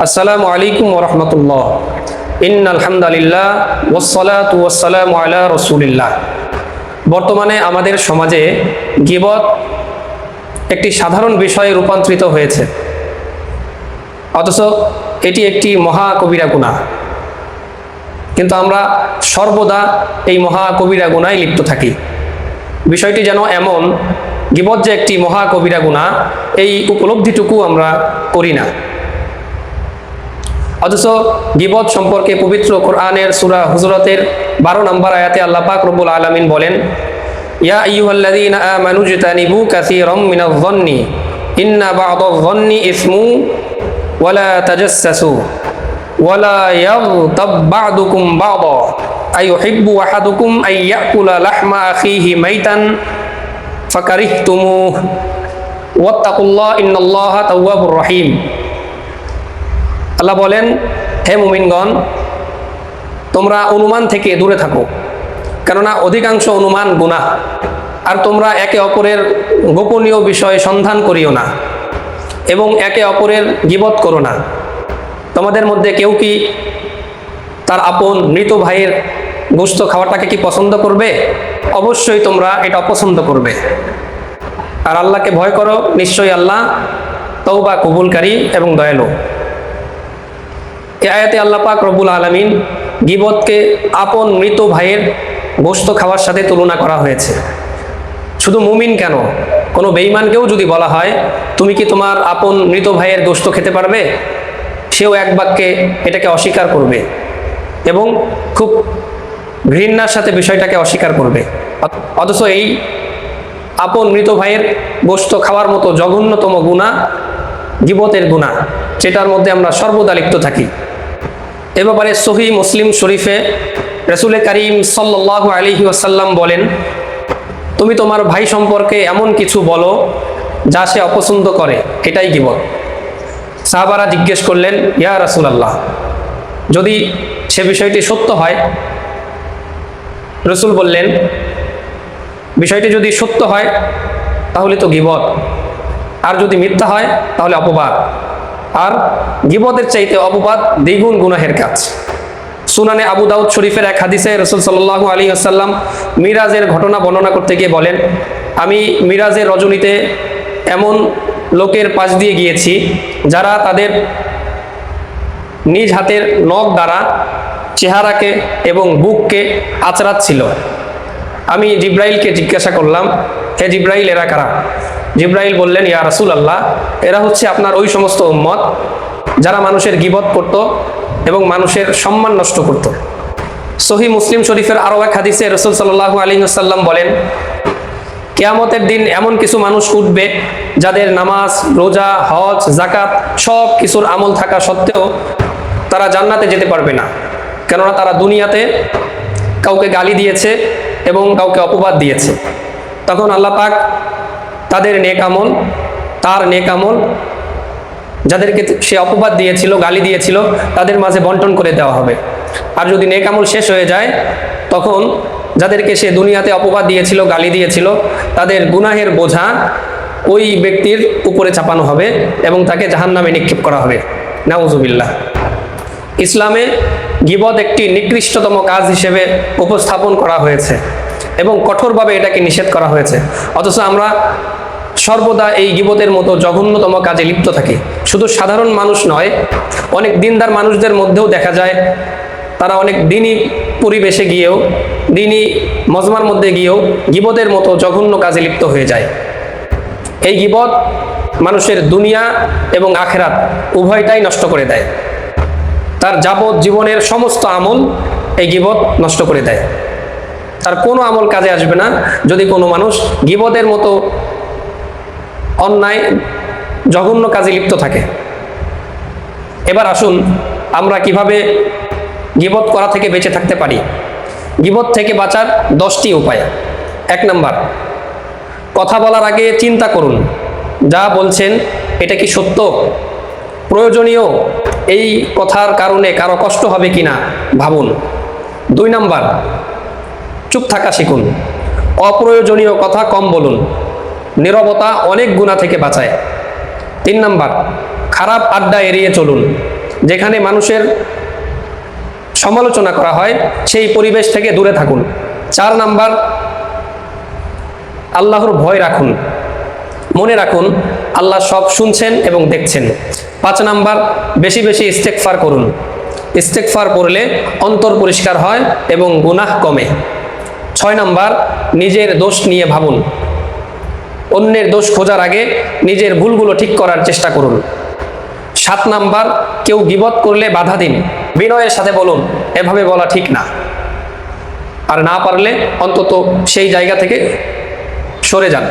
আসসালামু আলাইকুম ওয়া রাহমাতুল্লাহ। ইন্নাল হামদুলিল্লাহ ওয়াসসালাতু ওয়াসসালামু আলা রাসূলিল্লাহ। বর্তমানে আমাদের সমাজে গীবত একটি সাধারণ বিষয়ে রূপান্তরিত হয়েছে, অথচ এটি একটি মহা কবিরা গুনাহ। কিন্তু আমরা সর্বদা এই মহা কবিরা গুনাহে লিপ্ত থাকি। বিষয়টি যেন এমন, গীবত যে একটি মহা কবিরা গুনাহ, এই উপলব্ধিটুকু আমরা করি না। অথচ গীবত সম্পর্কে পবিত্র কোরআনের সূরা হুজুরাতের 12 নম্বর আয়াতে আল্লাহ পাক রব্বুল আলামিন বলেন, ইয়া আইয়ুহাল্লাযীনা আমানু ইজতানিবু কাসীরাম মিনায-যন্নি ইন্না বা'দায-যন্নি ইসমু ওয়া লা তাজাসসাসু ওয়া লা ইয়াগতাব বা'দুকুম বা'দা আইয়ুহিব্বু আহাদুকুম আইয়াকুলা লাহমা আখিহি মাইতান ফাকারিহতুমুহু ওয়াত্তাকুল্লাহ ইন্নাল্লাহা তাওয়াবুর রহিম। আল্লাহ বলেন, হে মুমিনগণ, তোমরা অনুমান থেকে দূরে থাকো, কেননা অধিকাংশ অনুমান গুনাহ। আর তোমরা একে অপরের গোপনীয় বিষয় সন্ধান করিও না এবং একে অপরের গীবত করো না। তোমাদের মধ্যে কেউ কি তার আপন মৃত ভাইয়ের গোশত খাওয়াটাকে কি পছন্দ করবে? অবশ্যই তোমরা এটা অপছন্দ করবে। আর আল্লাহকে ভয় করো, নিশ্চয়ই আল্লাহ তওবা কবুলকারী এবং দয়ালু। এই আয়াতে আল্লাহ পাক রব্বুল আলামিন গীবতকে আপন মৃত ভাইয়ের গোশত খাওয়ার সাথে তুলনা করা হয়েছে। শুধু মুমিন কেন, কোনো বেঈমানকেও যদি বলা হয় তুমি কি তোমার আপন মৃত ভাইয়ের গোশত খেতে পারবে, সেও এক বাক্যে এটাকে অস্বীকার করবে এবং খুব ঘৃণার সাথে বিষয়টাকে অস্বীকার করবে। অথচ এই আপন মৃত ভাইয়ের গোশত খাওয়ার মতো জঘন্যতম গুনাহ গীবতের গুনাহ, যেটার মধ্যে আমরা সর্বদা লিপ্ত থাকি। এ ব্যাপারে সহিহ মুসলিম শরীফে রাসূল কারীম সাল্লাল্লাহু আলাইহি ওয়াসাল্লাম বলেন, তুমি তোমার ভাই সম্পর্কে এমন কিছু বলো যা সে অপছন্দ করে, এটাই গীবত। সাহাবারা জিজ্ঞেস করলেন, ইয়া রাসূলুল্লাহ, যদি সে বিষয়টি সত্য হয়? রাসূল বললেন, বিষয়টি যদি সত্য হয় তাহলে তো গীবত, আর যদি মিথ্যা হয় তাহলে অপবাদ। আর গীবতের চাইতে অপবাদ দ্বিগুণ গুনাহের কাজ। সুনানে আবু দাউদ শরীফের এক হাদিসে রাসূল সাল্লাল্লাহু আলাইহি ওয়াসাল্লাম মিরাজের ঘটনা বর্ণনা করতে গিয়ে বলেন, আমি মিরাজের রজনীতে এমন লোকের পাশ দিয়ে গিয়েছি যারা তাদের নিজ হাতের নখ দ্বারা চেহারাকে এবং বুককে আঁচড়াচ্ছিল। আমি জিব্রাইলকে জিজ্ঞাসা করলাম, হে জিব্রাইল, এরা কারা? জিব্রাইল বললেন, ইয়া রাসূলুল্লাহ, এরা হচ্ছে আপনার ওই সমস্ত উম্মত যারা মানুষের গীবত করত এবং মানুষের সম্মান নষ্ট করত। সহিহ মুসলিম শরীফের আরও এক হাদিসে রাসূল সাল্লাল্লাহু আলাইহি ওয়াসাল্লাম বলেন, কিয়ামতের দিন এমন কিছু মানুষ উঠবে যাদের নামাজ, রোজা, হজ, যাকাত সব কিছুর আমল থাকা সত্ত্বেও তারা জান্নাতে যেতে পারবে না, কেননা তারা দুনিয়াতে কাউকে গালি দিয়েছে এবং কাউকে অপবাদ দিয়েছে। তখন আল্লাহ পাক তাদের নেক আমল, তার নেক আমল যাদেরকে সে অপবাদ দিয়েছিল, গালি দিয়েছিল, তাদের মাঝে বন্টন করে দেওয়া হবে। আর যদি নেক আমল শেষ হয়ে যায়, তখন যাদেরকে সে দুনিয়াতে অপবাদ দিয়েছিল, গালি দিয়েছিল, তাদের গুনাহের বোঝা ওই ব্যক্তির উপরে চাপানো হবে এবং তাকে জাহান্নামে নিক্ষেপ করা হবে। নাউজুবিল্লাহ। ইসলামে গীবত একটি নিকৃষ্টতম কাজ হিসেবে উপস্থাপন করা হয়েছে এবং কঠোরভাবে এটাকে নিষেধ করা হয়েছে। অথচ আমরা সর্বদা এই গীবতের মতো জঘন্যতম কাজে লিপ্ত থাকি। শুধু সাধারণ মানুষ নয়, অনেক দিনদার মানুষদের মধ্যেও দেখা যায় তারা অনেক দিনই পরিবেশে গিয়েও, দিনই মজমার মধ্যে গিয়েও গীবতের মতো জঘন্য কাজে লিপ্ত হয়ে যায়। এই গীবত মানুষের দুনিয়া এবং আখেরাত উভয়টাই নষ্ট করে দেয়। তার যাবত জীবনের সমস্ত আমল এই গীবত নষ্ট করে দেয়। তার কোনো আমল কাজে আসবে না যদি কোনো মানুষ গীবতের মতো অন্যায় জঘন্য কাজে লিপ্ত থাকে। এবার আসুন আমরা কিভাবে গীবত করা থেকে বেঁচে থাকতে পারি। গীবত থেকে বাঁচার 10টি উপায়। 1 নাম্বার, কথা বলার আগে চিন্তা করুন যা বলছেন এটা কি সত্য, প্রয়োজনীয়, এই কথার কারণে কারো কষ্ট হবে কিনা ভাবুন। 2 নাম্বার, চুপ থাকা শিখুন, অপ্রয়োজনীয় কথা কম বলুন, নীরবতা অনেক গুনাহ থেকে বাঁচায়। 3 নাম্বার, খারাপ আড্ডা এড়িয়ে চলুন। যেখানে মানুষের সমালোচনা করা হয় সেই পরিবেশ থেকে দূরে থাকুন। 4 নাম্বার, আল্লাহর ভয় রাখুন, মনে রাখুন আল্লাহ সব শুনছেন এবং দেখছেন। 5 নাম্বার, বেশি বেশি ইস্তেগফার করুন। ইস্তেগফার পড়লে অন্তর পরিষ্কার হয় এবং গুনাহ কমে। 6 নাম্বার, নিজের দোষ নিয়ে ভাবুন, অন্যের দোষ খোঁজার আগে নিজের ভুলগুলো ঠিক করার চেষ্টা করুন। 7 নাম্বার, কেউ গীবত করলে বাধা দিন, বিনয়ের সাথে বলুন এভাবে বলা ঠিক না, আর না পারলে অন্তত সেই জায়গা থেকে সরে যান,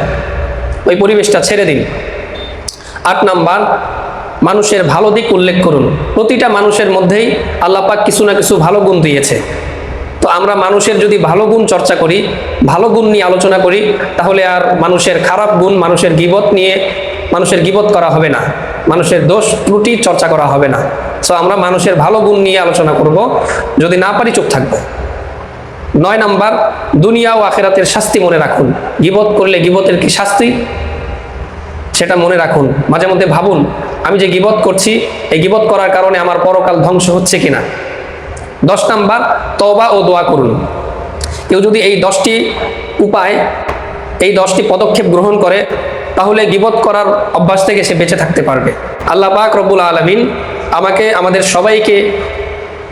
ওই পরিবেশটা ছেড়ে দিন। 8 নাম্বার, মানুষের ভালো দিক উল্লেখ করুন। প্রতিটা মানুষের মধ্যেই আল্লাহ পাক কিছু না কিছু ভালো গুণ দিয়েছে, তো আমরা মানুষের যদি ভালো গুণ চর্চা করি, ভালো গুণ নিয়ে আলোচনা করি, তাহলে আর মানুষের খারাপ গুণ, মানুষের গীবত করা হবে না, মানুষের দোষ ত্রুটি চর্চা করা হবে না। সো আমরা মানুষের ভালো গুণ নিয়ে আলোচনা করব, যদি না পারি চুপ থাকবো। 9 নাম্বার, দুনিয়া ও আখিরাতের শাস্তি মনে রাখুন। গীবত করলে গীবতের কি শাস্তি সেটা মনে রাখুন, মাঝে মধ্যে ভাবুন আমি যে গীবত করছি, এই গীবত করার কারণে আমার পরকাল ধ্বংস হচ্ছে কিনা। 10 নাম্বার, তওবা ও দোয়া করুন। কেউ যদি এই 10টি উপায়, এই 10টি পদক্ষেপ গ্রহণ করে, তাহলে গীবত করার অভ্যাস থেকে সে বেঁচে থাকতে পারবে। আল্লাহ পাক রব্বুল আলামিন আমাকে, আমাদের সবাইকে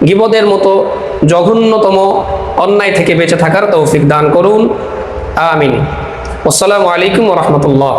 গীবতের মতো জঘন্যতম অন্যায় থেকে বেঁচে থাকার তৌফিক দান করুন, আমিন। আসসালামু আলাইকুম ওয়া রাহমাতুল্লাহ।